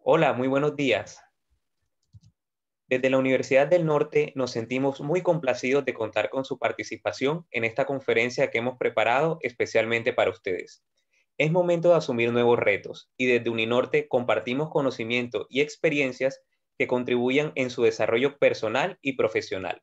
Hola, muy buenos días. Desde la Universidad del Norte nos sentimos muy complacidos de contar con su participación en esta conferencia que hemos preparado especialmente para ustedes. Es momento de asumir nuevos retos y desde Uninorte compartimos conocimiento y experiencias que contribuyan en su desarrollo personal y profesional.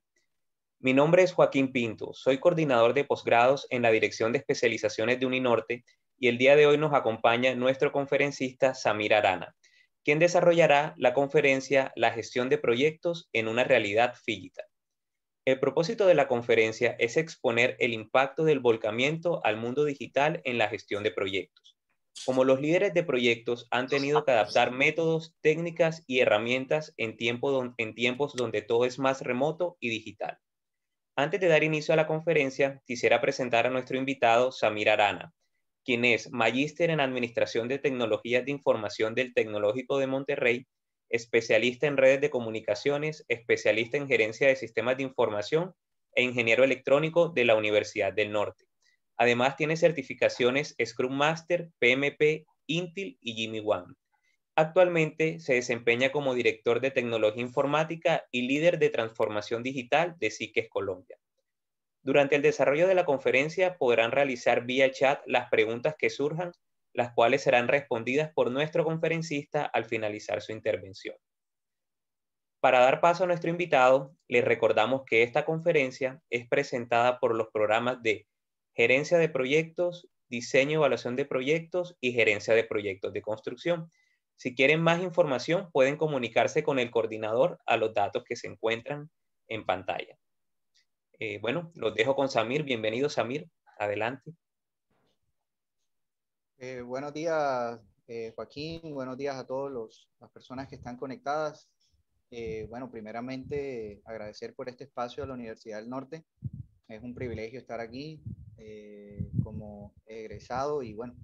Mi nombre es Joaquín Pinto, soy coordinador de posgrados en la Dirección de Especializaciones de Uninorte y el día de hoy nos acompaña nuestro conferencista Samir Arana, quien desarrollará la conferencia La gestión de proyectos en una realidad digital. El propósito de la conferencia es exponer el impacto del volcamiento al mundo digital en la gestión de proyectos. Como los líderes de proyectos han tenido que adaptar métodos, técnicas y herramientas en tiempos donde todo es más remoto y digital. Antes de dar inicio a la conferencia, quisiera presentar a nuestro invitado, Samir Arana, quien es magíster en Administración de Tecnologías de Información del Tecnológico de Monterrey, especialista en redes de comunicaciones, especialista en gerencia de sistemas de información e ingeniero electrónico de la Universidad del Norte. Además, tiene certificaciones Scrum Master, PMP, Intel y Jimmy Wang. Actualmente se desempeña como director de tecnología informática y líder de transformación digital de Siques Colombia. Durante el desarrollo de la conferencia podrán realizar vía chat las preguntas que surjan, las cuales serán respondidas por nuestro conferencista al finalizar su intervención. Para dar paso a nuestro invitado, les recordamos que esta conferencia es presentada por los programas de Gerencia de Proyectos, Diseño y Evaluación de Proyectos y Gerencia de Proyectos de Construcción. Si quieren más información, pueden comunicarse con el coordinador a los datos que se encuentran en pantalla. Bueno, los dejo con Samir. Bienvenido, Samir. Adelante. Buenos días, Joaquín. Buenos días a todas las personas que están conectadas. Bueno, primeramente agradecer por este espacio a la Universidad del Norte. Es un privilegio estar aquí como egresado y bueno,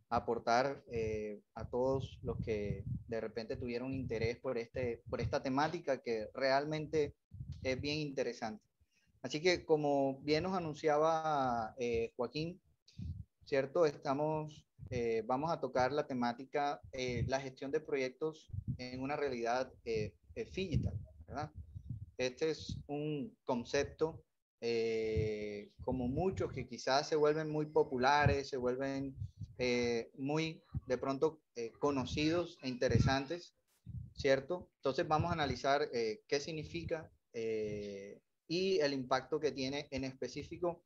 aportar a todos los que de repente tuvieron interés por esta temática que realmente es bien interesante. Así que como bien nos anunciaba Joaquín, ¿cierto? Vamos a tocar la temática, la gestión de proyectos en una realidad digital, ¿verdad? Este es un concepto como muchos que quizás se vuelven muy populares, se vuelven muy de pronto conocidos e interesantes, ¿cierto? Entonces vamos a analizar qué significa y el impacto que tiene en específico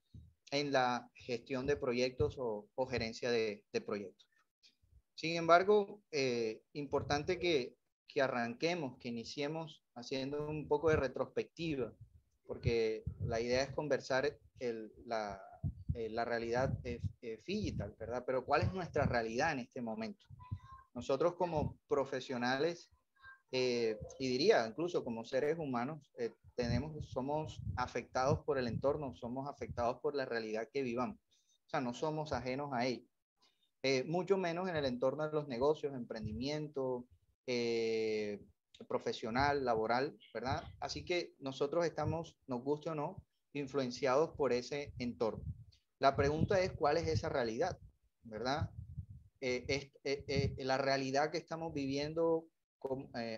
en la gestión de proyectos o gerencia de proyectos. Sin embargo, importante que arranquemos, que iniciemos haciendo un poco de retrospectiva, porque la idea es conversar la realidad digital, ¿verdad? Pero ¿cuál es nuestra realidad en este momento? Nosotros como profesionales, y diría incluso como seres humanos, somos afectados por el entorno, somos afectados por la realidad que vivamos. O sea, no somos ajenos a ella. Mucho menos en el entorno de los negocios, emprendimiento, profesional, laboral, ¿verdad? Así que nosotros estamos, nos guste o no, influenciados por ese entorno. La pregunta es, ¿cuál es esa realidad? ¿Verdad? La realidad que estamos viviendo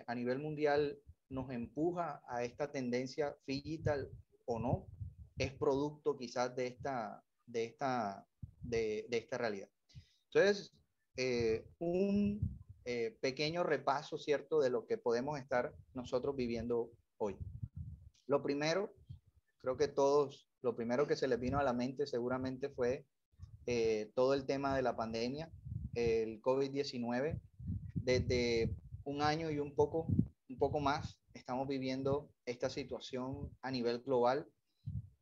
a nivel mundial nos empuja a esta tendencia digital o no, es producto quizás de esta realidad. Entonces, un pequeño repaso, ¿cierto?, de lo que podemos estar nosotros viviendo hoy. Lo primero, creo que todos, lo primero que se les vino a la mente seguramente fue todo el tema de la pandemia, el COVID-19. Desde un año y un poco más, estamos viviendo esta situación a nivel global.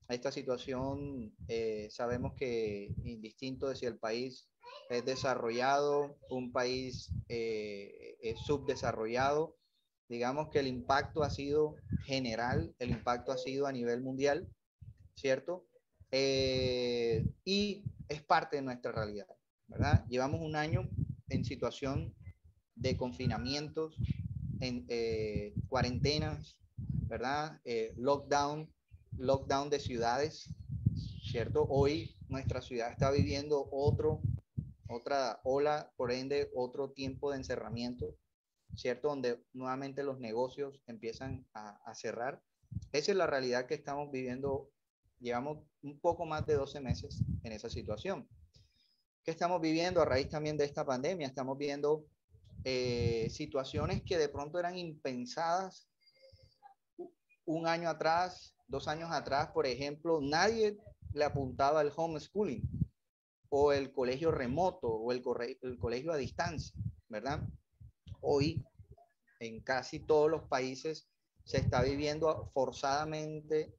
Esta situación sabemos que indistinto de si el país es desarrollado, un país es subdesarrollado, digamos que el impacto ha sido general, el impacto ha sido a nivel mundial, ¿cierto? Y es parte de nuestra realidad, ¿verdad? Llevamos un año en situación de confinamientos, en cuarentenas, ¿verdad? Lockdown de ciudades, ¿cierto? Hoy nuestra ciudad está viviendo otra ola, por ende, otro tiempo de encerramiento, ¿cierto? Donde nuevamente los negocios empiezan a cerrar. Esa es la realidad que estamos viviendo. Llevamos un poco más de 12 meses en esa situación. ¿Qué estamos viviendo a raíz también de esta pandemia? Estamos viendo situaciones que de pronto eran impensadas un año atrás, 2 años atrás, por ejemplo, nadie le apuntaba al homeschooling o el colegio remoto o el colegio a distancia, ¿verdad? Hoy en casi todos los países se está viviendo forzadamente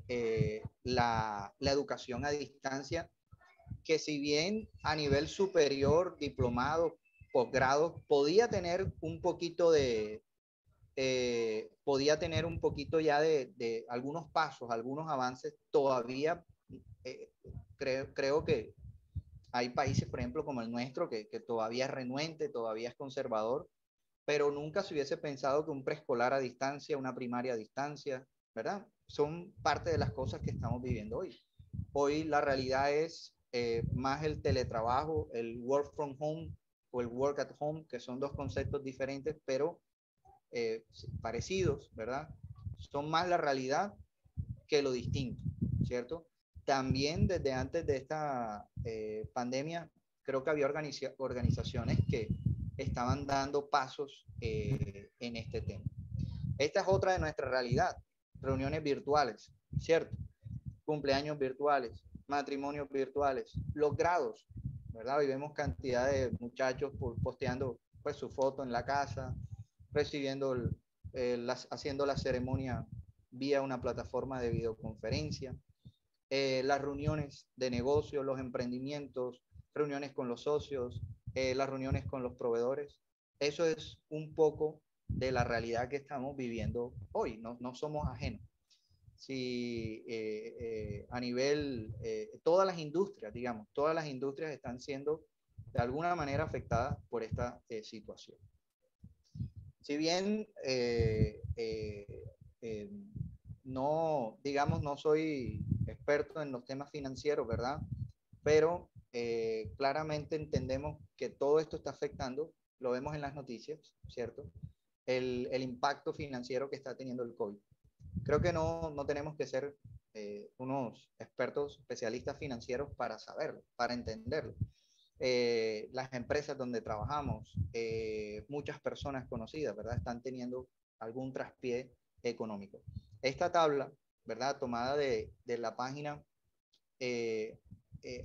la educación a distancia, que si bien a nivel superior, diplomado, posgrado, podía tener un poquito ya de algunos pasos, algunos avances, todavía creo que hay países, por ejemplo, como el nuestro, que todavía es renuente, todavía es conservador, pero nunca se hubiese pensado que un preescolar a distancia, una primaria a distancia, ¿verdad? Son parte de las cosas que estamos viviendo hoy. Hoy la realidad es más el teletrabajo, el work from home o el work at home, que son dos conceptos diferentes, pero parecidos, ¿verdad? Son más la realidad que lo distinto, ¿cierto? También desde antes de esta pandemia, creo que había organizaciones que estaban dando pasos en este tema. Esta es otra de nuestra realidad, reuniones virtuales, ¿cierto? Cumpleaños virtuales, matrimonios virtuales, los grados, ¿verdad? Hoy vemos cantidad de muchachos posteando pues su foto en la casa, recibiendo haciendo la ceremonia vía una plataforma de videoconferencia, las reuniones de negocio, los emprendimientos, reuniones con los socios, las reuniones con los proveedores. Eso es un poco de la realidad que estamos viviendo hoy, no somos ajenos. Si a nivel, todas las industrias, digamos, todas las industrias están siendo de alguna manera afectadas por esta situación. Si bien no, digamos, no soy experto en los temas financieros, ¿verdad? Pero claramente entendemos que todo esto está afectando, lo vemos en las noticias, ¿cierto? El impacto financiero que está teniendo el COVID. Creo que no tenemos que ser unos expertos especialistas financieros para saberlo, para entenderlo. Las empresas donde trabajamos, muchas personas conocidas, ¿verdad? Están teniendo algún traspié económico. Esta tabla, ¿verdad? Tomada de la página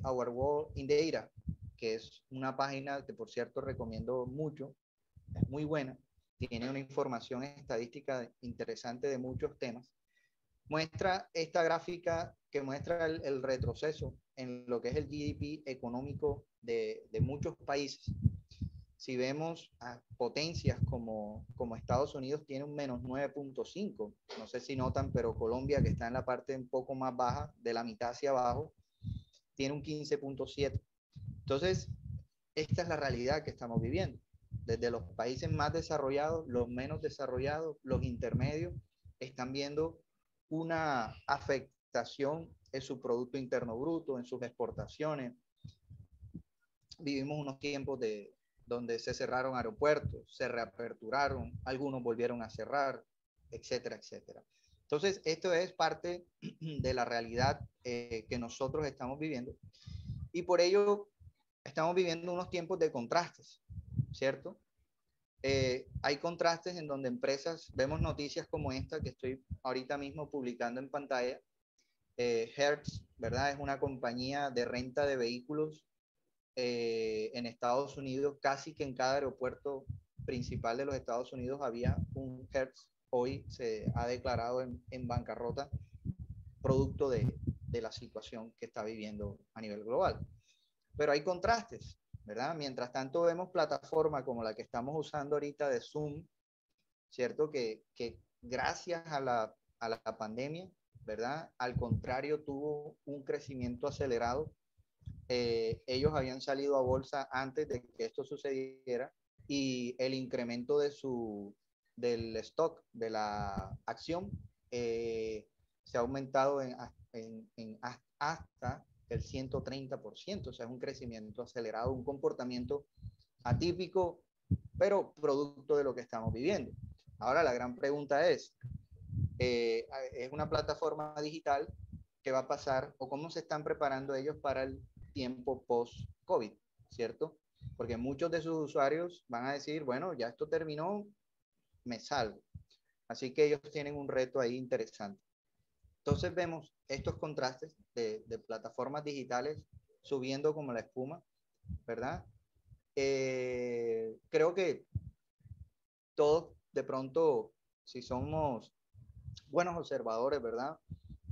Our World in Data, que es una página que por cierto recomiendo mucho, es muy buena, tiene una información estadística interesante de muchos temas. Muestra esta gráfica que muestra el retroceso en lo que es el GDP económico de muchos países. Si vemos a potencias como Estados Unidos tiene un menos 9.5, no sé si notan, pero Colombia, que está en la parte un poco más baja, de la mitad hacia abajo, tiene un 15.7. Entonces, esta es la realidad que estamos viviendo. Desde los países más desarrollados, los menos desarrollados, los intermedios, están viendo una afectación en su Producto Interno Bruto, en sus exportaciones. Vivimos unos tiempos donde se cerraron aeropuertos, se reaperturaron, algunos volvieron a cerrar, etcétera, etcétera. Entonces, esto es parte de la realidad que nosotros estamos viviendo y por ello estamos viviendo unos tiempos de contrastes, ¿cierto? Hay contrastes en donde empresas, vemos noticias como esta que estoy ahorita mismo publicando en pantalla. Hertz, ¿verdad? Es una compañía de renta de vehículos en Estados Unidos. Casi que en cada aeropuerto principal de los Estados Unidos había un Hertz. Hoy se ha declarado en bancarrota producto de la situación que está viviendo a nivel global. Pero hay contrastes, ¿verdad? Mientras tanto vemos plataformas como la que estamos usando ahorita de Zoom, ¿cierto? Que gracias a la pandemia, ¿verdad? Al contrario, tuvo un crecimiento acelerado. Ellos habían salido a bolsa antes de que esto sucediera y el incremento del stock, de la acción, se ha aumentado hasta el 130%, o sea, es un crecimiento acelerado, un comportamiento atípico pero producto de lo que estamos viviendo. Ahora la gran pregunta es una plataforma digital, ¿qué va a pasar o cómo se están preparando ellos para el tiempo post-COVID, ¿cierto? Porque muchos de sus usuarios van a decir, bueno, ya esto terminó, me salgo. Así que ellos tienen un reto ahí interesante. Entonces vemos estos contrastes de plataformas digitales subiendo como la espuma, ¿verdad? Creo que todos de pronto, si somos buenos observadores, ¿verdad?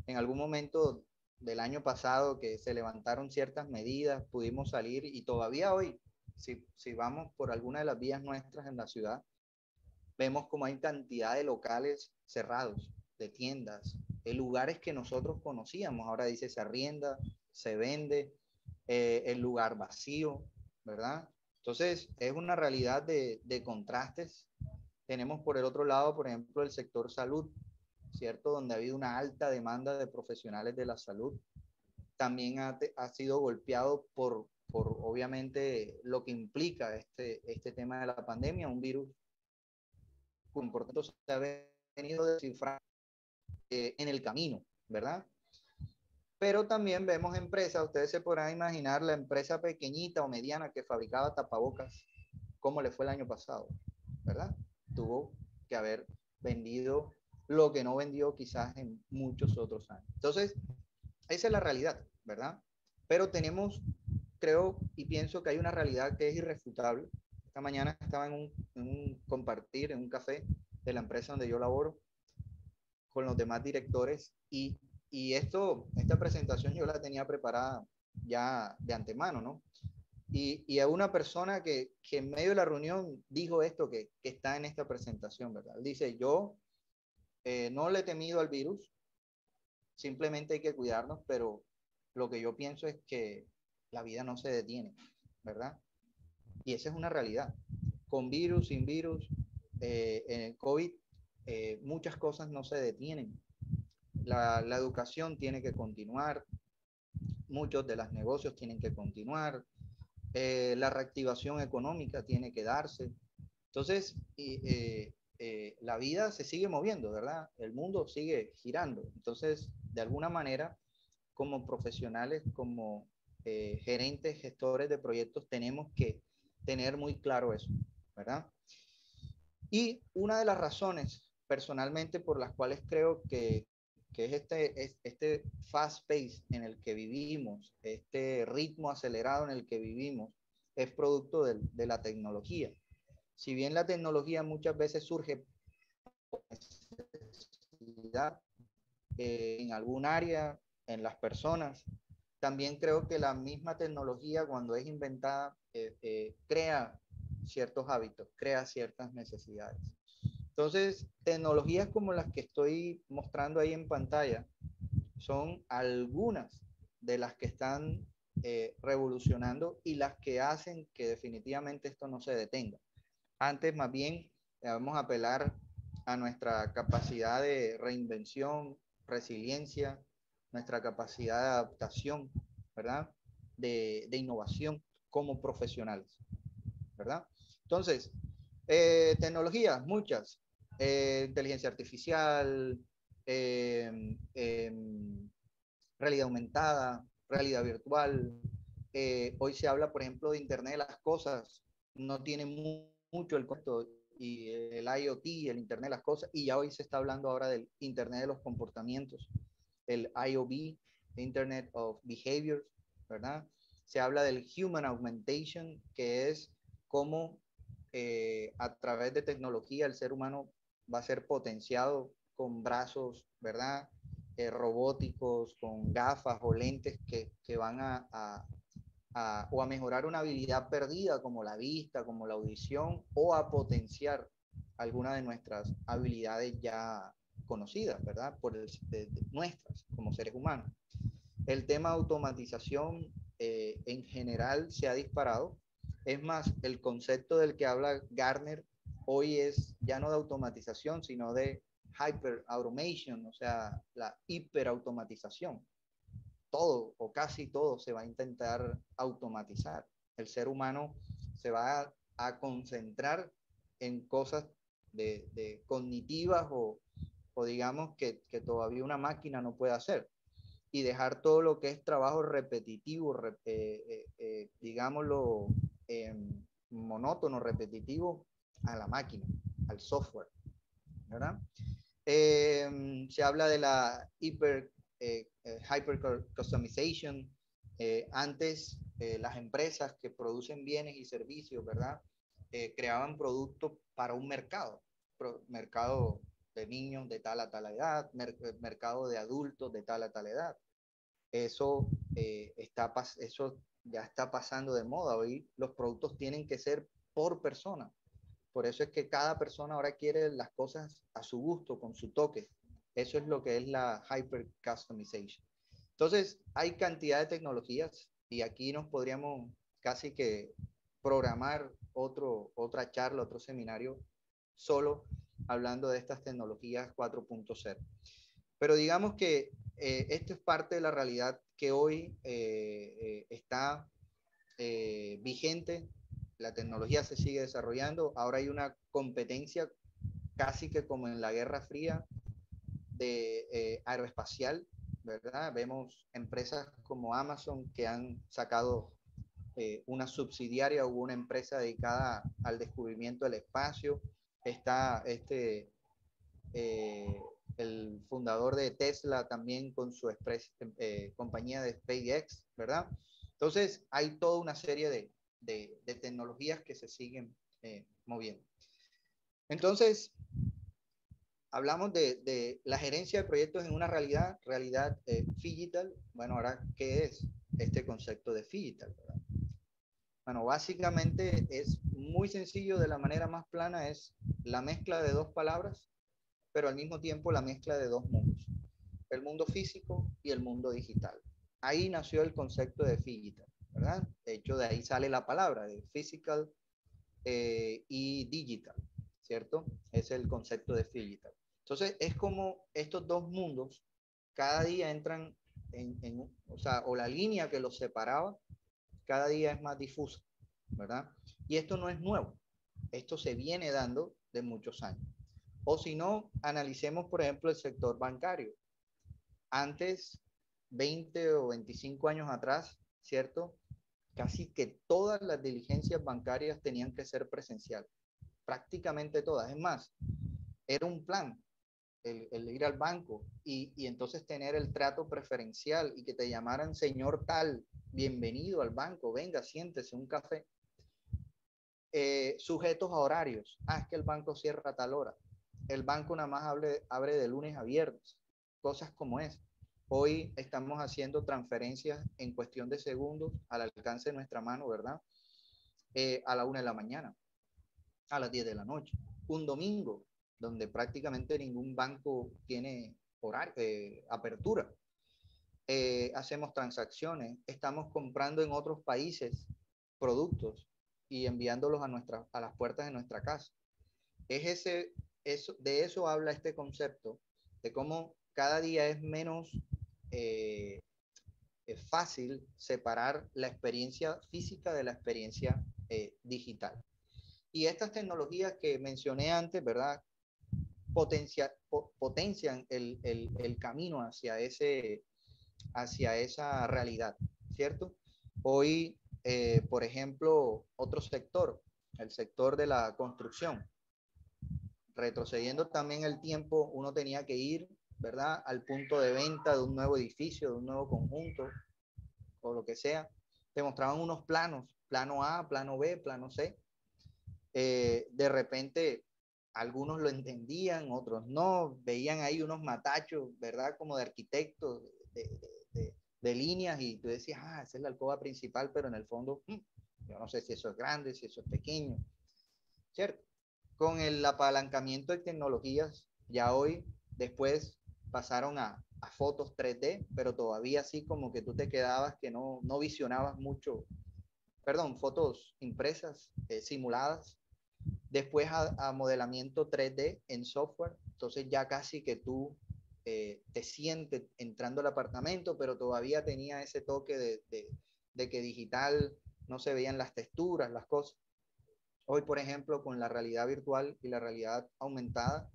En algún momento del año pasado que se levantaron ciertas medidas, pudimos salir y todavía hoy, si vamos por alguna de las vías nuestras en la ciudad, vemos como hay cantidad de locales cerrados, de tiendas, de lugares que nosotros conocíamos. Ahora dice se arrienda, se vende, el lugar vacío, ¿verdad? Entonces es una realidad de contrastes. Tenemos por el otro lado, por ejemplo, el sector salud, ¿cierto? Donde ha habido una alta demanda de profesionales de la salud. También ha sido golpeado por obviamente lo que implica este tema de la pandemia, un virus cuyo por tanto se ha venido descifrando en el camino, ¿verdad? Pero también vemos empresas, ustedes se podrán imaginar la empresa pequeñita o mediana que fabricaba tapabocas, cómo le fue el año pasado, ¿verdad? Tuvo que haber vendido lo que no vendió quizás en muchos otros años. Entonces, esa es la realidad, ¿verdad? Pero tenemos, creo y pienso que hay una realidad que es irrefutable. Esta mañana estaba en un compartir, en un café de la empresa donde yo laboro, con los demás directores y esta presentación yo la tenía preparada ya de antemano, ¿no? Y a una persona que en medio de la reunión dijo esto que está en esta presentación, ¿verdad? Dice, yo no le he temido al virus, simplemente hay que cuidarnos, pero lo que yo pienso es que la vida no se detiene, ¿verdad? Y esa es una realidad. Con virus, sin virus, en el COVID, muchas cosas no se detienen. La educación tiene que continuar, muchos de los negocios tienen que continuar, la reactivación económica tiene que darse. Entonces, la vida se sigue moviendo, ¿verdad? El mundo sigue girando. Entonces, de alguna manera, como profesionales, como gerentes, gestores de proyectos, tenemos que tener muy claro eso, ¿verdad? Y una de las razones personalmente por las cuales creo que es este fast pace en el que vivimos, este ritmo acelerado en el que vivimos, es producto de la tecnología. Si bien la tecnología muchas veces surge por necesidad en algún área, en las personas, también creo que la misma tecnología cuando es inventada crea ciertos hábitos, crea ciertas necesidades. Entonces, tecnologías como las que estoy mostrando ahí en pantalla son algunas de las que están revolucionando y las que hacen que definitivamente esto no se detenga. Antes, más bien, vamos a apelar a nuestra capacidad de reinvención, resiliencia, nuestra capacidad de adaptación, ¿verdad? De innovación como profesionales, ¿verdad? Entonces, tecnologías, muchas. Inteligencia artificial, realidad aumentada, realidad virtual. Hoy se habla, por ejemplo, de Internet de las Cosas. No tiene mucho el concepto y el IoT, el Internet de las Cosas, y ya hoy se está hablando ahora del Internet de los comportamientos, el IOB, Internet of Behaviors, ¿verdad? Se habla del Human Augmentation, que es cómo a través de tecnología el ser humano va a ser potenciado con brazos, ¿verdad? Robóticos, con gafas o lentes que van o a mejorar una habilidad perdida como la vista, como la audición, o a potenciar alguna de nuestras habilidades ya conocidas, ¿verdad? De nuestras como seres humanos. El tema de automatización en general se ha disparado. Es más, el concepto del que habla Gartner hoy es ya no de automatización, sino de hyper automation, o sea, la hiperautomatización. Todo o casi todo se va a intentar automatizar. El ser humano se va a concentrar en cosas de cognitivas o digamos que todavía una máquina no puede hacer y dejar todo lo que es trabajo repetitivo, digámoslo, monótono, repetitivo a la máquina, al software, ¿verdad? Se habla de la hyper customization. Antes las empresas que producen bienes y servicios, ¿verdad? Creaban productos para un mercado de niños de tal a tal edad, mercado de adultos de tal a tal edad. Eso, eso ya está pasando de moda. Hoy los productos tienen que ser por persona. Por eso es que cada persona ahora quiere las cosas a su gusto, con su toque. Eso es lo que es la hyper customization. Entonces, hay cantidad de tecnologías y aquí nos podríamos casi que programar otra charla, otro seminario solo hablando de estas tecnologías 4.0. Pero digamos que esto es parte de la realidad que hoy está vigente. La tecnología se sigue desarrollando. Ahora hay una competencia casi que como en la Guerra Fría de aeroespacial, ¿verdad? Vemos empresas como Amazon que han sacado una subsidiaria o una empresa dedicada al descubrimiento del espacio. Está el fundador de Tesla también con su compañía de SpaceX, ¿verdad? Entonces, hay toda una serie de tecnologías que se siguen moviendo. Entonces, hablamos de la gerencia de proyectos en una realidad digital. Bueno, ahora, ¿qué es este concepto de digital? Bueno, básicamente es muy sencillo, de la manera más plana, es la mezcla de dos palabras, pero al mismo tiempo la mezcla de dos mundos, el mundo físico y el mundo digital. Ahí nació el concepto de digital, ¿verdad? De hecho, de ahí sale la palabra de physical y digital, ¿cierto? Es el concepto de digital. Entonces, es como estos dos mundos cada día entran o la línea que los separaba cada día es más difusa, ¿verdad? Y esto no es nuevo, esto se viene dando de muchos años. O si no, analicemos, por ejemplo, el sector bancario. Antes, 20 o 25 años atrás, ¿cierto? Casi que todas las diligencias bancarias tenían que ser presenciales, prácticamente todas. Es más, era un plan el ir al banco y entonces tener el trato preferencial y que te llamaran señor tal, bienvenido al banco, venga, siéntese, un café. Sujetos a horarios. Es que el banco cierra a tal hora. El banco nada más abre de lunes a viernes. Cosas como es. Hoy estamos haciendo transferencias en cuestión de segundos al alcance de nuestra mano, ¿verdad? A la 1 de la mañana, a las 10 de la noche. Un domingo, donde prácticamente ningún banco tiene apertura. Hacemos transacciones, estamos comprando en otros países productos y enviándolos a las puertas de nuestra casa. De eso habla este concepto, de cómo cada día es menos fácil separar la experiencia física de la experiencia digital. Y estas tecnologías que mencioné antes, ¿verdad? Potencian el camino hacia esa realidad, ¿cierto? Hoy, por ejemplo, otro sector, el sector de la construcción. Retrocediendo también el tiempo, uno tenía que ir, ¿verdad?, al punto de venta de un nuevo edificio, de un nuevo conjunto, o lo que sea. Te mostraban unos planos, plano A, plano B, plano C. De repente, algunos lo entendían, otros no. Veían ahí unos matachos, ¿verdad?, como de arquitectos, de líneas, y tú decías, esa es la alcoba principal, pero en el fondo, yo no sé si eso es grande, si eso es pequeño, ¿cierto? Con el apalancamiento de tecnologías, ya hoy, después pasaron a fotos 3D, pero todavía así como que tú te quedabas que no visionabas mucho, perdón, fotos impresas, simuladas, después a modelamiento 3D en software, entonces ya casi que tú te sientes entrando al apartamento, pero todavía tenía ese toque de que digital no se veían las texturas, las cosas. Hoy, por ejemplo, con la realidad virtual y la realidad aumentada,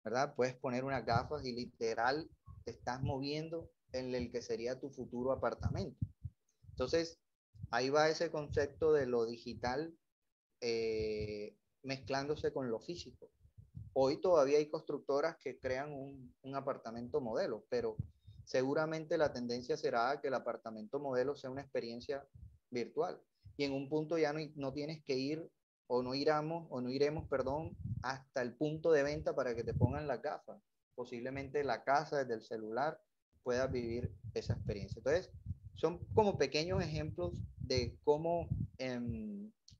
¿verdad? Puedes poner unas gafas y literal te estás moviendo en el que sería tu futuro apartamento. Entonces, ahí va ese concepto de lo digital mezclándose con lo físico. Hoy todavía hay constructoras que crean un apartamento modelo, pero seguramente la tendencia será a que el apartamento modelo sea una experiencia virtual. Y en un punto ya no tienes que ir o no iremos, perdón, hasta el punto de venta para que te pongan las gafas. Posiblemente la casa desde el celular puedas vivir esa experiencia. Entonces, son como pequeños ejemplos de cómo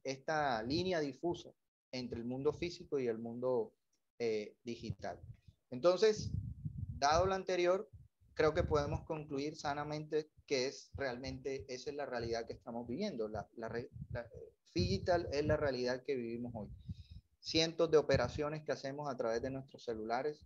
esta línea difusa entre el mundo físico y el mundo digital. Entonces, dado lo anterior, creo que podemos concluir sanamente que es realmente, esa es la realidad que estamos viviendo. La digital es la realidad que vivimos hoy. Cientos de operaciones que hacemos a través de nuestros celulares.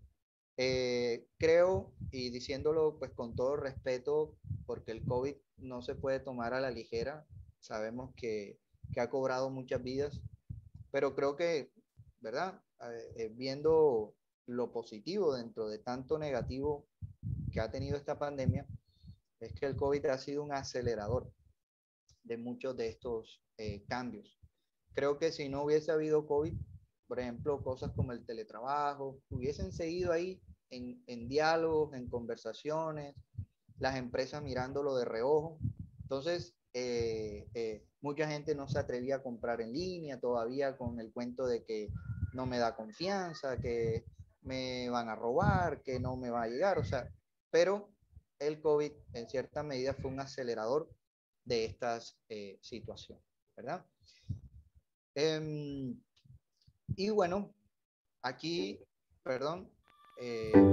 Creo, y diciéndolo pues con todo respeto, porque el COVID no se puede tomar a la ligera, sabemos que ha cobrado muchas vidas, pero creo que, ¿verdad? Viendo lo positivo dentro de tanto negativo que ha tenido esta pandemia, es que el COVID ha sido un acelerador de muchos de estos cambios. Creo que si no hubiese habido COVID, por ejemplo, cosas como el teletrabajo, hubiesen seguido ahí en diálogos, en conversaciones, las empresas mirándolo de reojo. Entonces, mucha gente no se atrevía a comprar en línea todavía con el cuento de que no me da confianza, que me van a robar, que no me va a llegar, o sea, pero el COVID en cierta medida fue un acelerador de estas situaciones, ¿verdad? Y bueno, aquí, perdón,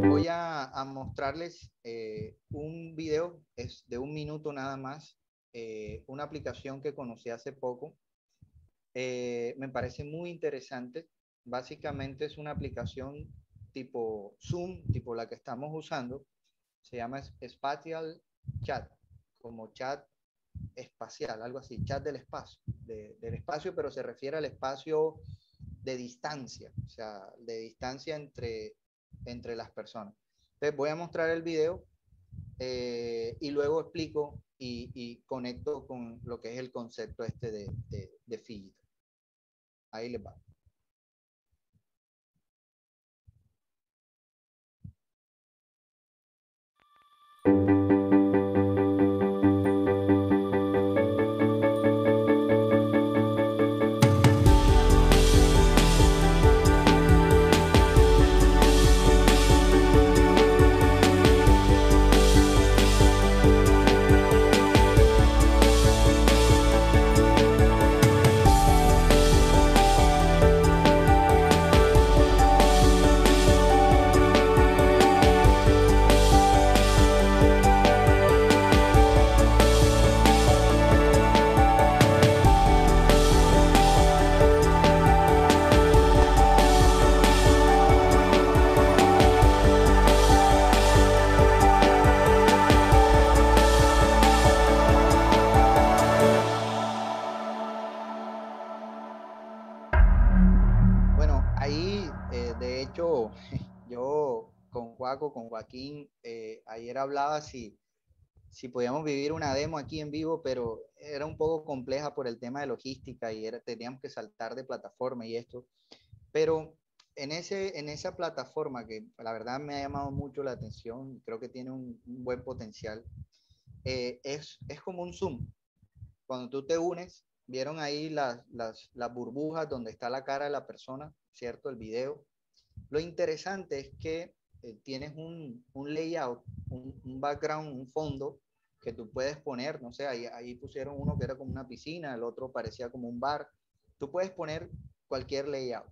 voy a mostrarles un video, es de 1 minuto nada más, una aplicación que conocí hace poco. Me parece muy interesante. Básicamente es una aplicación tipo Zoom, tipo la que estamos usando. Se llama Spatial Chat, como chat espacial, algo así, chat del espacio, del espacio, pero se refiere al espacio de distancia, o sea, de distancia entre las personas. Entonces voy a mostrar el video y luego explico y conecto con lo que es el concepto este de Fiji. Ahí les va. Bueno, ahí de hecho yo con Juaco, con Joaquín, ayer hablaba si podíamos vivir una demo aquí en vivo, pero era un poco compleja por el tema de logística y teníamos que saltar de plataforma y esto. Pero en esa plataforma que la verdad me ha llamado mucho la atención, creo que tiene un buen potencial, es como un Zoom. Cuando tú te unes, vieron ahí las burbujas donde está la cara de la persona, ¿cierto? El video. Lo interesante es que tienes un layout, un background, un fondo que tú puedes poner, no sé, ahí pusieron uno que era como una piscina, el otro parecía como un bar. Tú puedes poner cualquier layout.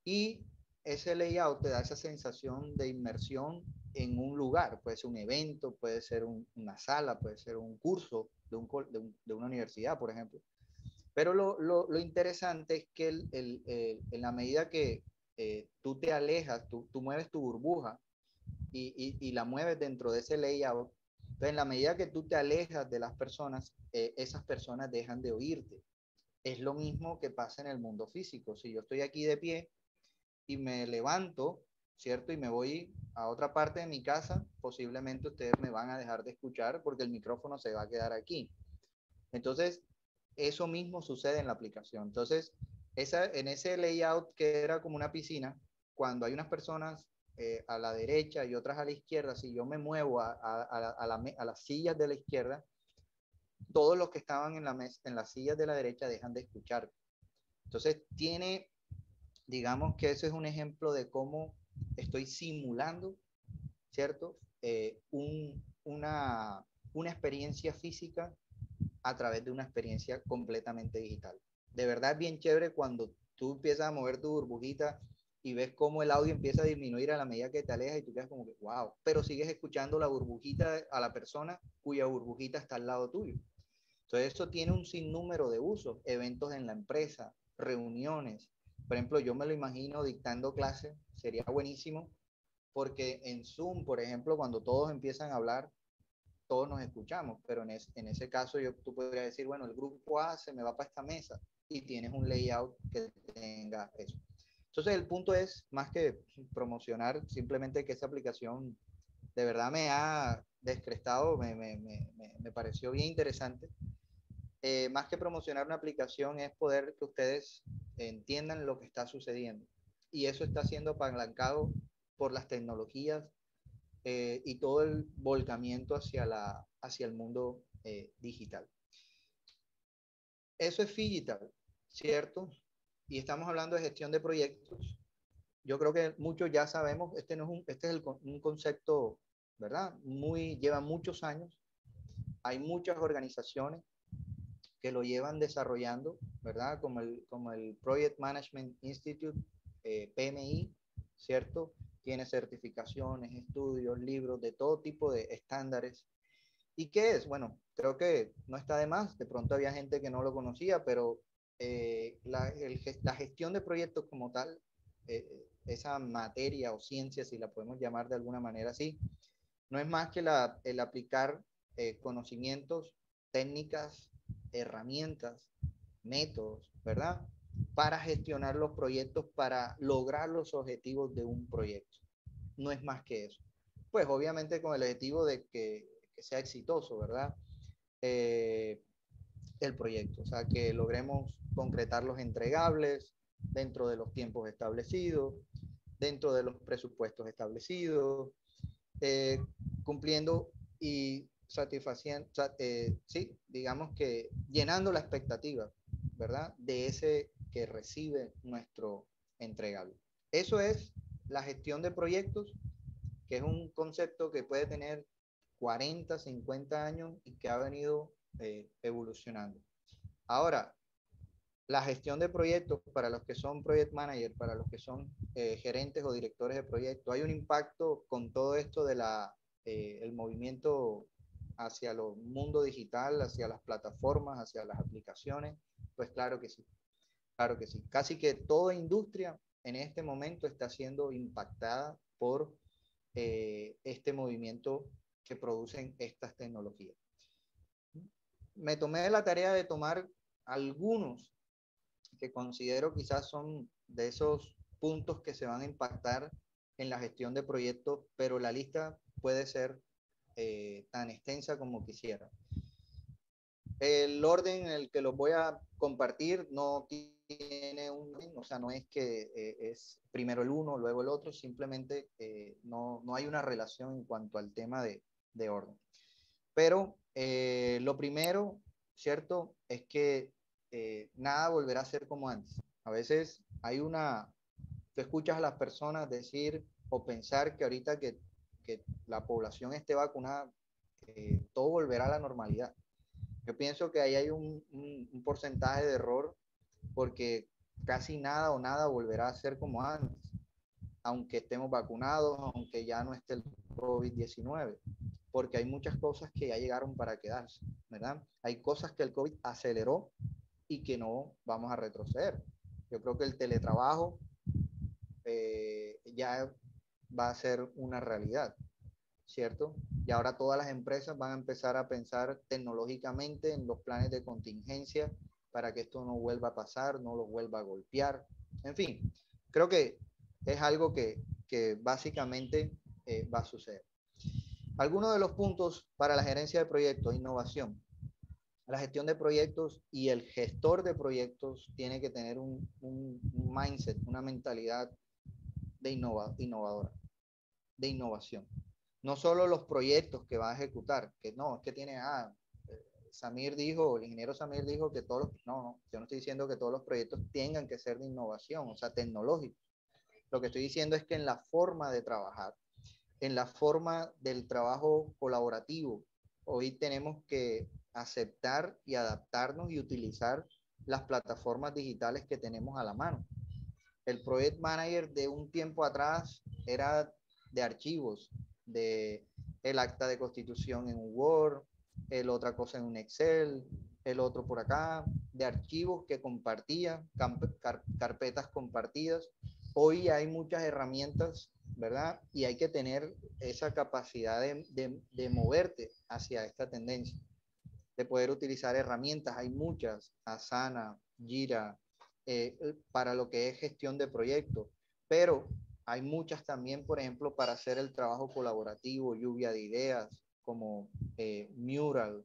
Y ese layout te da esa sensación de inmersión en un lugar. Puede ser un evento, puede ser una sala, puede ser un curso de una universidad, por ejemplo. Pero lo interesante es que en la medida que tú te alejas, tú mueves tu burbuja y la mueves dentro de ese layout, entonces en la medida que tú te alejas de las personas, esas personas dejan de oírte. Es lo mismo que pasa en el mundo físico. Si yo estoy aquí de pie y me levanto, ¿cierto? Y me voy a otra parte de mi casa, posiblemente ustedes me van a dejar de escuchar porque el micrófono se va a quedar aquí. Entonces, eso mismo sucede en la aplicación. Entonces, en ese layout que era como una piscina, cuando hay unas personas a la derecha y otras a la izquierda, si yo me muevo a las sillas de la izquierda, todos los que estaban en las sillas de la derecha dejan de escuchar. Entonces, digamos que ese es un ejemplo de cómo estoy simulando, ¿cierto? Una experiencia física a través de una experiencia completamente digital. De verdad es bien chévere cuando tú empiezas a mover tu burbujita y ves cómo el audio empieza a disminuir a la medida que te alejas y tú quedas como que, wow, pero sigues escuchando la burbujita a la persona cuya burbujita está al lado tuyo. Entonces, esto tiene un sinnúmero de usos, eventos en la empresa, reuniones. Por ejemplo, yo me lo imagino dictando clases, sería buenísimo, porque en Zoom, por ejemplo, cuando todos empiezan a hablar, todos nos escuchamos, pero en ese caso tú podrías decir, bueno, el grupo A se me va para esta mesa y tienes un layout que tenga eso. Entonces, el punto es, más que promocionar, simplemente que esa aplicación de verdad me ha descrestado, me pareció bien interesante. Más que promocionar una aplicación es poder que ustedes entiendan lo que está sucediendo. Y eso está siendo apalancado por las tecnologías y todo el volcamiento hacia el mundo digital. Eso es digital, ¿cierto? Y estamos hablando de gestión de proyectos. Yo creo que muchos ya sabemos, este es un concepto, ¿verdad? Lleva muchos años. Hay muchas organizaciones que lo llevan desarrollando, ¿verdad? Como el Project Management Institute, PMI, ¿cierto? Tiene certificaciones, estudios, libros de todo tipo de estándares. ¿Y qué es? Bueno, creo que no está de más. De pronto había gente que no lo conocía, pero la gestión de proyectos como tal, esa materia o ciencia, si la podemos llamar de alguna manera así, no es más que el aplicar conocimientos, técnicas, herramientas, métodos, ¿verdad? Para gestionar los proyectos, para lograr los objetivos de un proyecto. No es más que eso. Pues obviamente con el objetivo de que sea exitoso, ¿verdad? Eh, el proyecto, o sea, que logremos concretar los entregables dentro de los tiempos establecidos, dentro de los presupuestos establecidos, eh, cumpliendo y satisfaciendo, sí, digamos que llenando la expectativa, ¿verdad? De ese que recibe nuestro entregable. Eso es la gestión de proyectos, que es un concepto que puede tener 40, 50 años y que ha venido evolucionando. Ahora, la gestión de proyectos para los que son project manager, para los que son gerentes o directores de proyectos, hay un impacto con todo esto de el movimiento hacia el mundo digital, hacia las plataformas, hacia las aplicaciones. Pues claro que sí, claro que sí. Casi que toda industria en este momento está siendo impactada por este movimiento que producen estas tecnologías. Me tomé la tarea de tomar algunos que considero quizás son de esos puntos que se van a impactar en la gestión de proyectos, pero la lista puede ser tan extensa como quisiera. El orden en el que los voy a compartir no tiene o sea, no es que es primero el uno, luego el otro, simplemente no hay una relación en cuanto al tema de orden. Pero lo primero, ¿cierto? Es que nada volverá a ser como antes. A veces tú escuchas a las personas decir o pensar que ahorita que la población esté vacunada, todo volverá a la normalidad. Yo pienso que ahí hay un porcentaje de error porque casi nada o nada volverá a ser como antes, aunque estemos vacunados, aunque ya no esté el COVID-19, porque hay muchas cosas que ya llegaron para quedarse, ¿verdad? Hay cosas que el COVID aceleró y que no vamos a retroceder. Yo creo que el teletrabajo ya va a ser una realidad, ¿cierto? Y ahora todas las empresas van a empezar a pensar tecnológicamente en los planes de contingencia para que esto no vuelva a pasar, no los vuelva a golpear. En fin, creo que es algo que básicamente va a suceder. Algunos de los puntos para la gerencia de proyectos, innovación. La gestión de proyectos y el gestor de proyectos tiene que tener un mindset, una mentalidad de innovadora, de innovación. No solo los proyectos que va a ejecutar, que no, es que tiene, Samir dijo, el ingeniero Samir dijo que todos los, no, yo no estoy diciendo que todos los proyectos tengan que ser de innovación, o sea, tecnológicos. Lo que estoy diciendo es que en la forma de trabajar, en la forma del trabajo colaborativo, hoy tenemos que aceptar y adaptarnos y utilizar las plataformas digitales que tenemos a la mano. El Project Manager de un tiempo atrás era de archivos, de el acta de constitución en un Word, el otra cosa en un Excel, el otro por acá, de archivos que compartía, carpetas compartidas. Hoy hay muchas herramientas, ¿verdad? Y hay que tener esa capacidad de moverte hacia esta tendencia, de poder utilizar herramientas. Hay muchas, Asana, Jira, para lo que es gestión de proyectos, pero hay muchas también, por ejemplo, para hacer el trabajo colaborativo, lluvia de ideas, como Mural,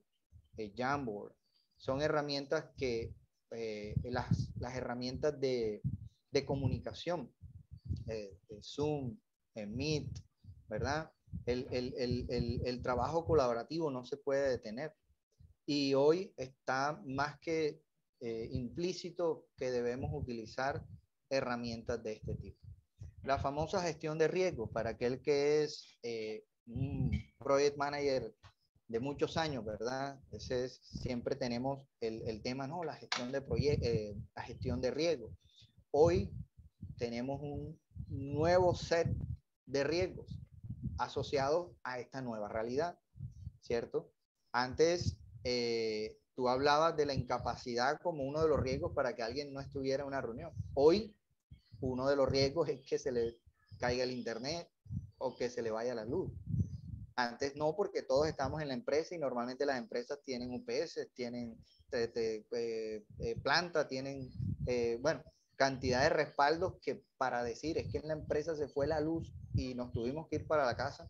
Jamboard. Son herramientas que, las herramientas de comunicación, Zoom, Meet, ¿verdad? El trabajo colaborativo no se puede detener. Y hoy está más que implícito que debemos utilizar herramientas de este tipo. La famosa gestión de riesgos, para aquel que es un project manager de muchos años, ¿verdad? Ese es, siempre tenemos el tema, ¿no? La gestión de la gestión de riesgos. Hoy tenemos un nuevo set de riesgos asociados a esta nueva realidad, ¿cierto? Antes tú hablabas de la incapacidad como uno de los riesgos para que alguien no estuviera en una reunión. Hoy uno de los riesgos es que se le caiga el internet o que se le vaya la luz. Antes no, porque todos estamos en la empresa y normalmente las empresas tienen UPS, tienen planta, tienen, bueno, cantidad de respaldos que para decir es que en la empresa se fue la luz y nos tuvimos que ir para la casa,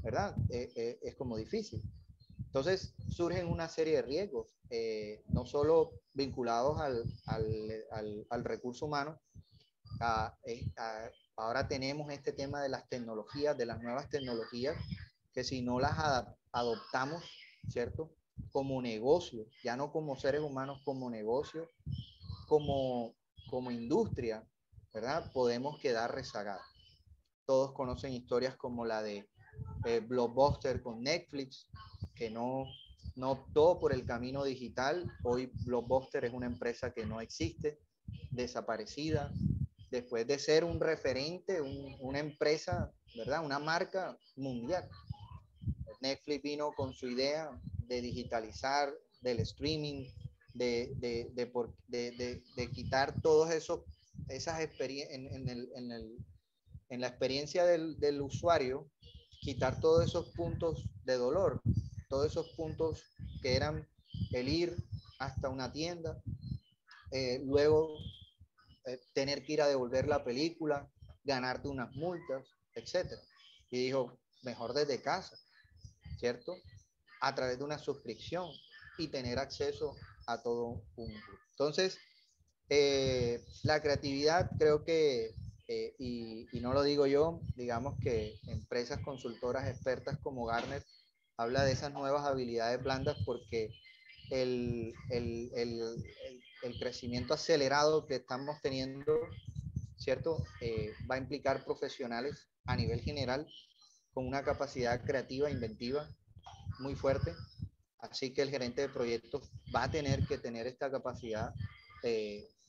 ¿verdad? Es como difícil. Entonces surgen una serie de riesgos, no solo vinculados al recurso humano. Ahora tenemos este tema de las tecnologías, de las nuevas tecnologías, que si no las adoptamos, ¿cierto? Como negocio, ya no como seres humanos, como negocio, como industria, ¿verdad? Podemos quedar rezagados. Todos conocen historias como la de Blockbuster con Netflix, que no optó por el camino digital. Hoy Blockbuster es una empresa que no existe, desaparecida, después de ser un referente, una empresa, ¿verdad? Una marca mundial. Netflix vino con su idea de digitalizar, del streaming, de quitar todos esas experiencias en la experiencia del usuario, quitar todos esos puntos de dolor, todos esos puntos que eran el ir hasta una tienda, luego tener que ir a devolver la película, ganarte unas multas, etcétera. Y dijo, mejor desde casa, ¿cierto? A través de una suscripción y tener acceso a todo un grupo. Entonces, la creatividad creo que, y no lo digo yo, digamos que empresas consultoras expertas como Gartner habla de esas nuevas habilidades blandas porque el crecimiento acelerado que estamos teniendo, ¿cierto? Va a implicar profesionales a nivel general con una capacidad creativa, inventiva muy fuerte. Así que el gerente de proyectos va a tener que tener esta capacidad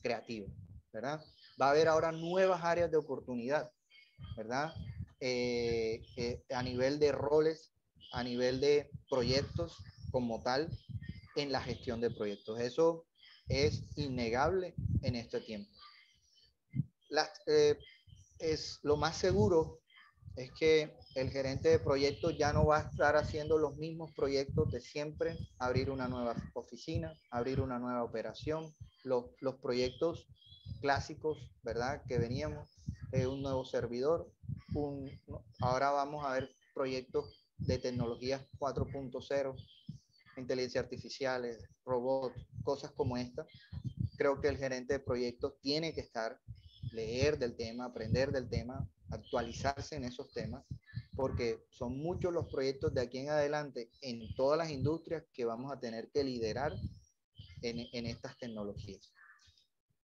creativa, ¿verdad? Va a haber ahora nuevas áreas de oportunidad, ¿verdad? A nivel de roles, a nivel de proyectos como tal, en la gestión de proyectos. Eso es innegable en este tiempo. Es lo más seguro es que el gerente de proyectos ya no va a estar haciendo los mismos proyectos de siempre, abrir una nueva oficina, abrir una nueva operación, los proyectos clásicos, ¿verdad? Que veníamos, un nuevo servidor, ahora vamos a ver proyectos de tecnologías 4.0, inteligencia artificial, robots, cosas como esta. Creo que el gerente de proyectos tiene que estar, leer del tema, aprender del tema, actualizarse en esos temas, porque son muchos los proyectos de aquí en adelante en todas las industrias que vamos a tener que liderar en estas tecnologías.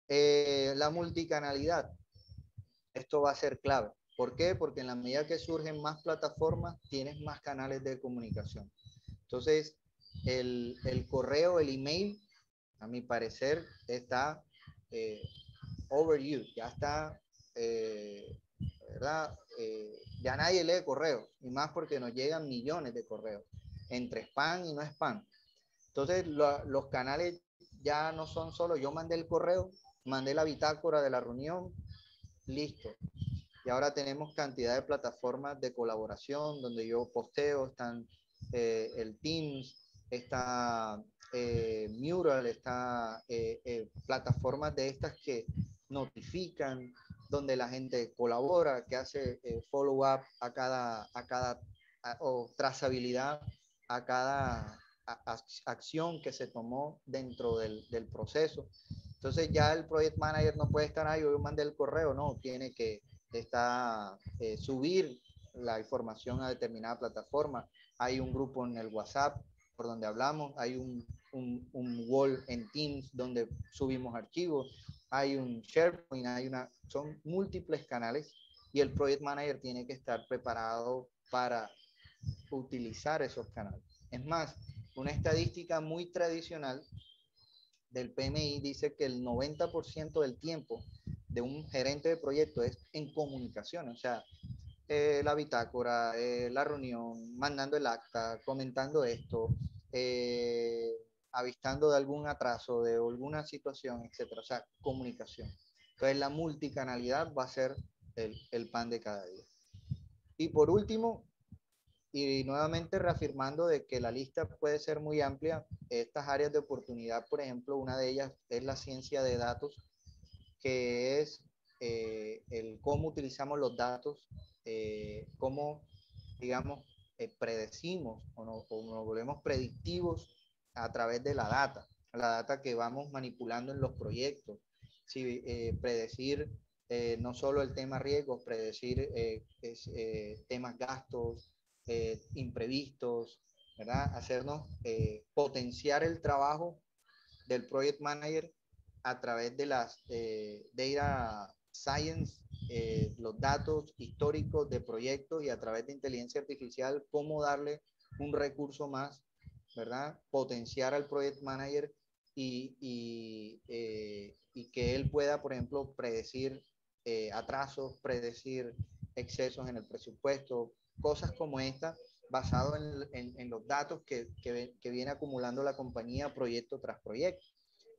La multicanalidad, esto va a ser clave. ¿Por qué? Porque en la medida que surgen más plataformas, tienes más canales de comunicación. Entonces, el correo, el email, a mi parecer, está overused, ya está, ¿verdad? Ya nadie lee correos, y más porque nos llegan millones de correos, entre spam y no spam. Entonces, los canales ya no son solo yo mandé el correo, mandé la bitácora de la reunión, listo. Y ahora tenemos cantidad de plataformas de colaboración donde yo posteo, están el Teams, está Mural, está plataformas de estas que notifican, donde la gente colabora, que hace follow-up o trazabilidad a cada acción que se tomó dentro del proceso. Entonces ya el project manager no puede estar ahí, yo mandé el correo, no, tiene que subir la información a determinada plataforma. Hay un grupo en el WhatsApp por donde hablamos, hay un wall en Teams donde subimos archivos, hay un SharePoint, son múltiples canales y el project manager tiene que estar preparado para utilizar esos canales. Es más, una estadística muy tradicional del PMI dice que el 90% del tiempo de un gerente de proyecto es en comunicación, o sea, la bitácora, la reunión, mandando el acta, comentando esto, avistando de algún atraso, de alguna situación, etcétera, o sea, comunicación. Entonces la multicanalidad va a ser el pan de cada día. Y por último, y nuevamente reafirmando de que la lista puede ser muy amplia, estas áreas de oportunidad, por ejemplo, una de ellas es la ciencia de datos, que es el cómo utilizamos los datos, cómo, digamos, predecimos o nos volvemos predictivos a través de la data que vamos manipulando en los proyectos. Sí, predecir no solo el tema riesgos, predecir temas gastos, imprevistos, ¿verdad? Hacernos potenciar el trabajo del project manager a través de las data science, los datos históricos de proyectos y a través de inteligencia artificial, cómo darle un recurso más, ¿verdad? Potenciar al project manager y que él pueda, por ejemplo, predecir atrasos, predecir excesos en el presupuesto, cosas como esta, basado en los datos que viene acumulando la compañía proyecto tras proyecto.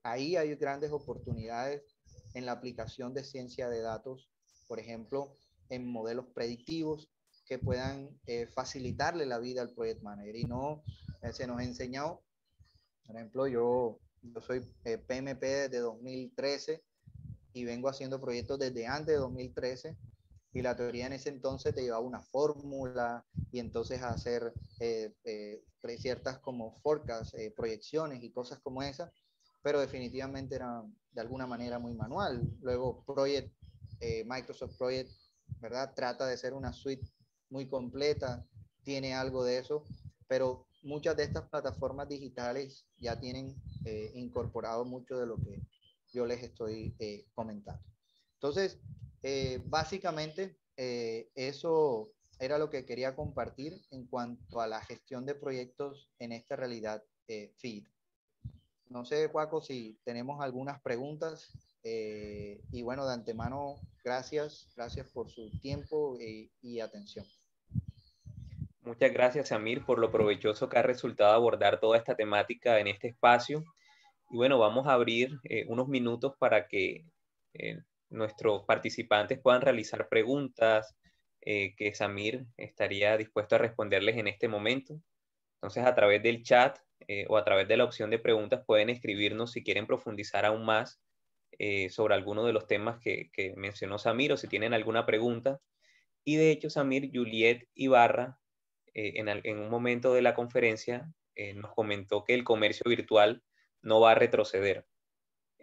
Ahí hay grandes oportunidades en la aplicación de ciencia de datos, por ejemplo, en modelos predictivos que puedan facilitarle la vida al project manager. Y no se nos ha enseñado, por ejemplo, yo soy PMP desde 2013 y vengo haciendo proyectos desde antes de 2013 y la teoría en ese entonces te llevaba una fórmula y entonces a hacer ciertas como forecasts, proyecciones y cosas como esas, pero definitivamente era de alguna manera muy manual. Luego Microsoft Project, ¿verdad? Trata de ser una suite muy completa, tiene algo de eso, pero muchas de estas plataformas digitales ya tienen incorporado mucho de lo que yo les estoy comentando. Entonces, básicamente, eso era lo que quería compartir en cuanto a la gestión de proyectos en esta realidad FID. No sé, Juaco, si tenemos algunas preguntas. Y bueno, de antemano, gracias por su tiempo y atención. Muchas gracias, Samir, por lo provechoso que ha resultado abordar toda esta temática en este espacio. Y bueno, vamos a abrir unos minutos para que nuestros participantes puedan realizar preguntas, que Samir estaría dispuesto a responderles en este momento. Entonces, a través del chat o a través de la opción de preguntas pueden escribirnos si quieren profundizar aún más sobre alguno de los temas que mencionó Samir o si tienen alguna pregunta. Y de hecho, Samir, Juliet Ibarra, en un momento de la conferencia, nos comentó que el comercio virtual no va a retroceder.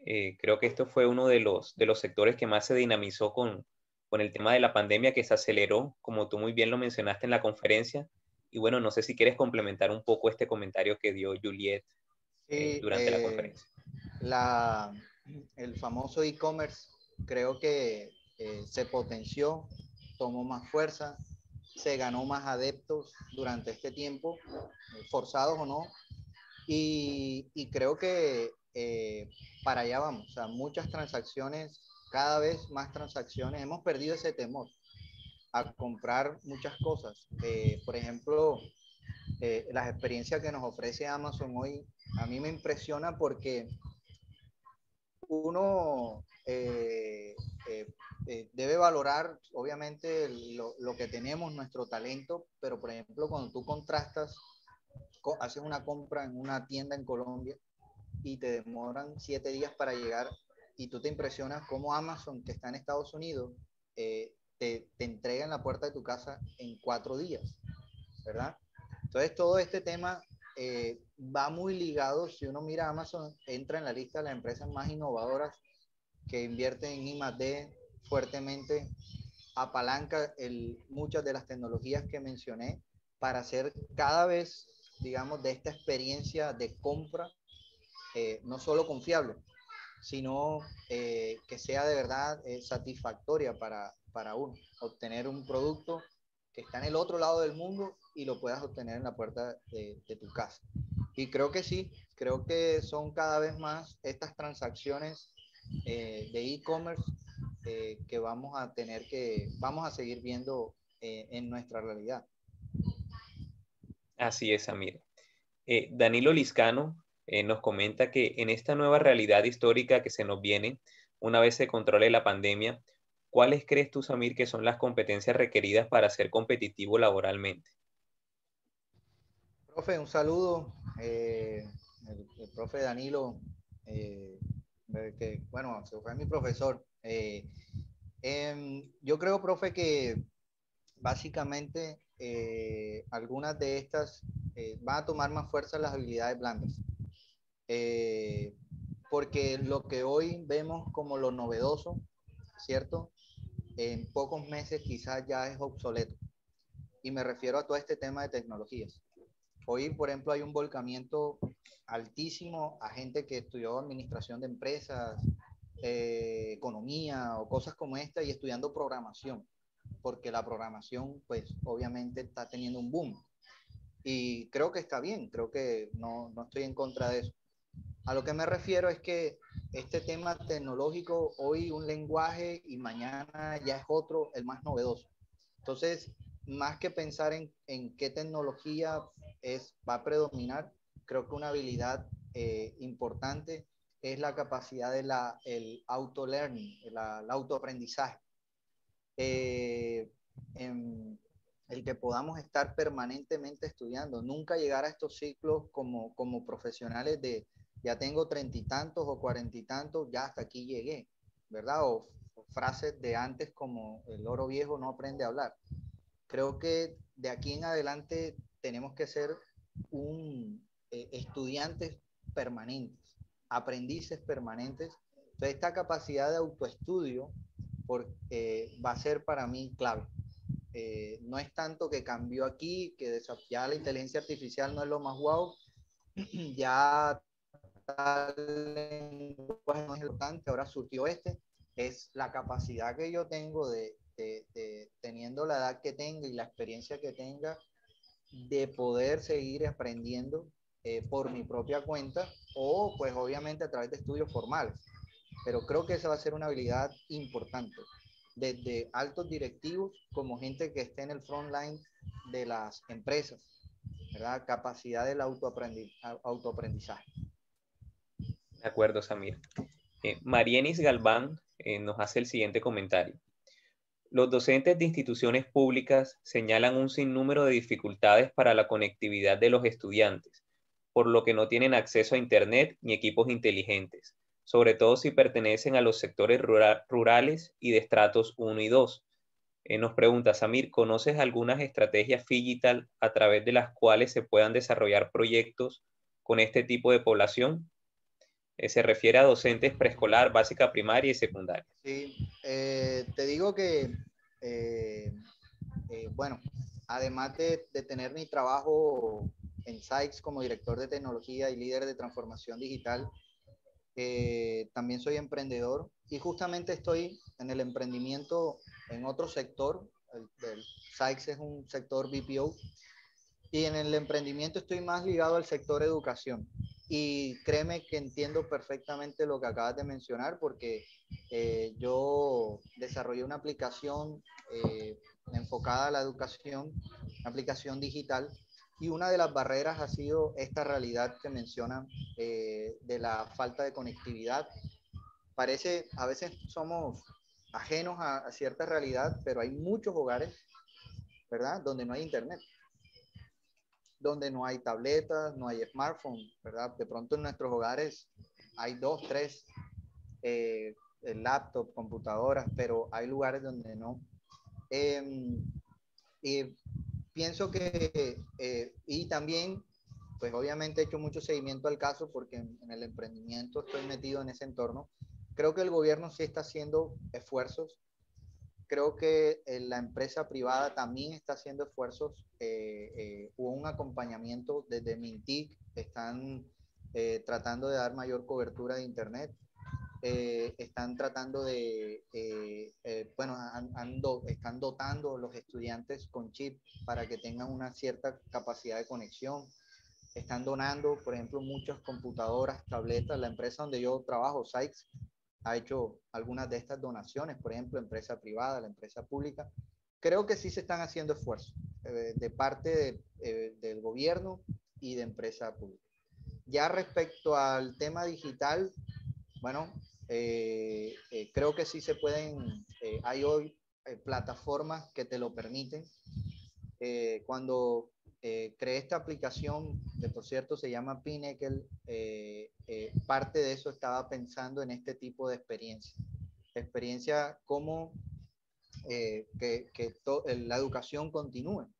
Creo que esto fue uno de los sectores que más se dinamizó con el tema de la pandemia, que se aceleró, como tú muy bien lo mencionaste en la conferencia. Y bueno, no sé si quieres complementar un poco este comentario que dio Juliet Sí, durante la conferencia. el famoso e-commerce creo que se potenció, tomó más fuerza, se ganó más adeptos durante este tiempo, forzados o no, y creo que para allá vamos, o sea, muchas transacciones, cada vez más transacciones, hemos perdido ese temor a comprar muchas cosas. Por ejemplo, las experiencias que nos ofrece Amazon hoy, a mí me impresiona porque uno debe valorar, obviamente, lo que tenemos, nuestro talento, pero por ejemplo, cuando tú contrastas, haces una compra en una tienda en Colombia y te demoran 7 días para llegar y tú te impresionas cómo Amazon, que está en Estados Unidos, te entrega en la puerta de tu casa en 4 días, ¿verdad? Entonces, todo este tema va muy ligado. Si uno mira Amazon, entra en la lista de las empresas más innovadoras que invierten en I+D fuertemente, apalanca muchas de las tecnologías que mencioné para hacer cada vez, digamos, de esta experiencia de compra no solo confiable, sino que sea de verdad satisfactoria para uno, obtener un producto que está en el otro lado del mundo y lo puedas obtener en la puerta de tu casa. Y creo que sí, creo que son cada vez más estas transacciones de e-commerce que vamos a seguir viendo en nuestra realidad. Así es, Samir. Danilo Liscano nos comenta que en esta nueva realidad histórica que se nos viene, una vez se controle la pandemia, ¿cuáles crees tú, Samir, que son las competencias requeridas para ser competitivo laboralmente? Profe, un saludo. El profe Danilo, que bueno, se fue mi profesor. Yo creo, profe, que básicamente algunas de estas van a tomar más fuerza las habilidades blandas. Eh, Porque lo que hoy vemos como lo novedoso, ¿cierto? En pocos meses quizás ya es obsoleto. Y me refiero a todo este tema de tecnologías. Hoy, por ejemplo, hay un volcamiento altísimo a gente que estudió administración de empresas, economía o cosas como esta y estudiando programación, porque la programación, pues, obviamente está teniendo un boom. Y creo que está bien, creo que no estoy en contra de eso. A lo que me refiero es que este tema tecnológico, hoy un lenguaje y mañana ya es otro, el más novedoso. Entonces, más que pensar en qué tecnología va a predominar, creo que una habilidad importante es la capacidad de el auto-learning, el autoaprendizaje. El que podamos estar permanentemente estudiando, nunca llegar a estos ciclos como profesionales de ya tengo 30 y tantos o 40 y tantos, ya hasta aquí llegué, ¿verdad? O frases de antes como el loro viejo no aprende a hablar. Creo que de aquí en adelante tenemos que ser estudiantes permanentes, aprendices permanentes. Entonces, esta capacidad de autoestudio va a ser para mí clave. No es tanto que cambió aquí, que ya la inteligencia artificial no es lo más guau, ya tal lenguaje no es importante, ahora surgió es la capacidad que yo tengo teniendo la edad que tenga y la experiencia que tenga, de poder seguir aprendiendo por mi propia cuenta o pues obviamente a través de estudios formales. Pero creo que esa va a ser una habilidad importante, desde altos directivos como gente que esté en el front line de las empresas, ¿verdad? Capacidad del autoaprendizaje. De acuerdo, Samir. Marienis Galván nos hace el siguiente comentario. Los docentes de instituciones públicas señalan un sinnúmero de dificultades para la conectividad de los estudiantes, por lo que no tienen acceso a Internet ni equipos inteligentes, sobre todo si pertenecen a los sectores rurales y de estratos 1 y 2. Nos pregunta Samir, ¿conoces algunas estrategias digital a través de las cuales se puedan desarrollar proyectos con este tipo de población? Se refiere a docentes preescolar, básica, primaria y secundaria. Sí, te digo que, eh, bueno, además de tener mi trabajo en Sykes como director de tecnología y líder de transformación digital, también soy emprendedor y justamente estoy en el emprendimiento en otro sector. El Sykes es un sector BPO y en el emprendimiento estoy más ligado al sector educación. Y créeme que entiendo perfectamente lo que acabas de mencionar porque yo desarrollé una aplicación enfocada a la educación, una aplicación digital, y una de las barreras ha sido esta realidad que mencionan de la falta de conectividad. Parece, a veces somos ajenos a cierta realidad, pero hay muchos hogares, ¿verdad?, donde no hay internet, donde no hay tabletas, no hay smartphones, ¿verdad? De pronto en nuestros hogares hay dos, tres laptops, computadoras, pero hay lugares donde no. Y pienso que, y también, pues obviamente he hecho mucho seguimiento al caso porque en el emprendimiento estoy metido en ese entorno. Creo que el gobierno sí está haciendo esfuerzos. Creo que la empresa privada también está haciendo esfuerzos. Hubo un acompañamiento desde Mintic, están tratando de dar mayor cobertura de Internet. Están tratando de, bueno, están dotando a los estudiantes con chip para que tengan una cierta capacidad de conexión. Están donando, por ejemplo, muchas computadoras, tabletas. La empresa donde yo trabajo, Sykes, ha hecho algunas de estas donaciones, por ejemplo, empresa privada, la empresa pública. Creo que sí se están haciendo esfuerzos de parte del gobierno y de empresa pública. Ya respecto al tema digital, bueno, creo que sí se pueden, hay hoy plataformas que te lo permiten. Cuando creé esta aplicación, de por cierto se llama Pinnacle, parte de eso estaba pensando en este tipo de experiencia como la educación continúe,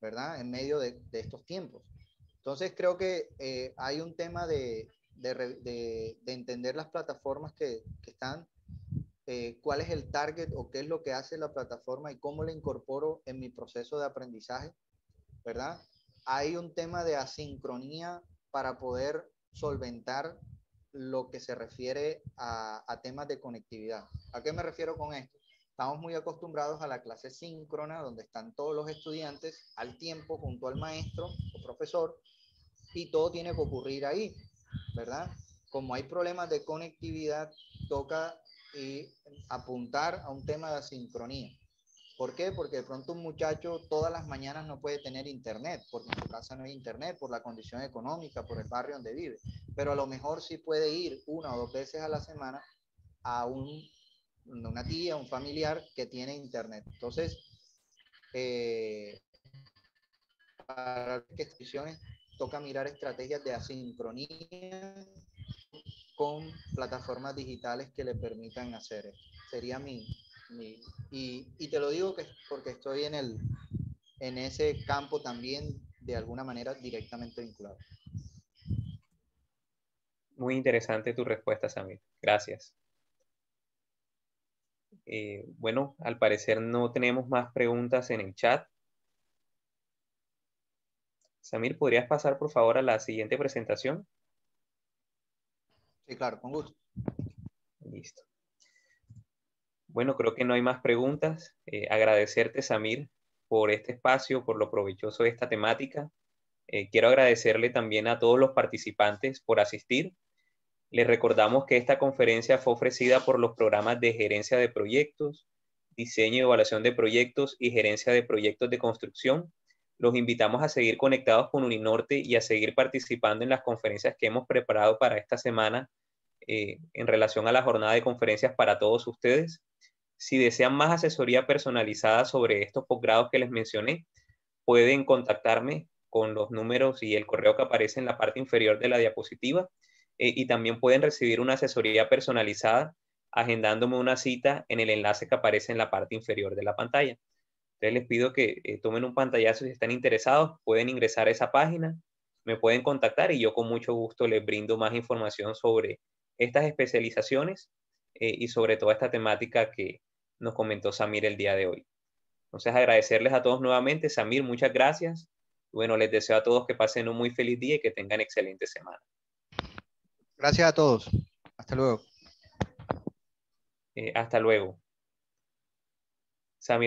¿verdad? En medio de estos tiempos. Entonces creo que hay un tema de entender las plataformas que están, cuál es el target o qué es lo que hace la plataforma y cómo la incorporo en mi proceso de aprendizaje, ¿verdad? Hay un tema de asincronía para poder solventar lo que se refiere a temas de conectividad. ¿A qué me refiero con esto? Estamos muy acostumbrados a la clase síncrona, donde están todos los estudiantes al tiempo junto al maestro o profesor, y todo tiene que ocurrir ahí, ¿verdad? Como hay problemas de conectividad, toca apuntar a un tema de asincronía. ¿Por qué? Porque de pronto un muchacho todas las mañanas no puede tener internet, porque en su casa no hay internet, por la condición económica, por el barrio donde vive. Pero a lo mejor sí puede ir una o dos veces a la semana a una tía, un familiar que tiene internet. Entonces, para que instituciones toca mirar estrategias de asincronía con plataformas digitales que le permitan hacer esto. Sería y te lo digo que porque estoy en ese campo también de alguna manera directamente vinculado. Muy interesante tu respuesta, Samir. Gracias. Bueno, al parecer no tenemos más preguntas en el chat. Samir, ¿podrías pasar por favor a la siguiente presentación? Sí, claro, con gusto. Listo. Bueno, creo que no hay más preguntas. Agradecerte, Samir, por este espacio, por lo provechoso de esta temática. Quiero agradecerle también a todos los participantes por asistir. Les recordamos que esta conferencia fue ofrecida por los programas de gerencia de proyectos, diseño y evaluación de proyectos y gerencia de proyectos de construcción. Los invitamos a seguir conectados con Uninorte y a seguir participando en las conferencias que hemos preparado para esta semana en relación a la jornada de conferencias para todos ustedes. Si desean más asesoría personalizada sobre estos posgrados que les mencioné, pueden contactarme con los números y el correo que aparece en la parte inferior de la diapositiva, y también pueden recibir una asesoría personalizada agendándome una cita en el enlace que aparece en la parte inferior de la pantalla. Entonces les pido que tomen un pantallazo si están interesados, pueden ingresar a esa página, me pueden contactar y yo con mucho gusto les brindo más información sobre estas especializaciones, y sobre toda esta temática que nos comentó Samir el día de hoy. Entonces agradecerles a todos nuevamente. Samir, muchas gracias. Bueno, les deseo a todos que pasen un muy feliz día y que tengan excelente semana. Gracias a todos. Hasta luego. Hasta luego. Samir.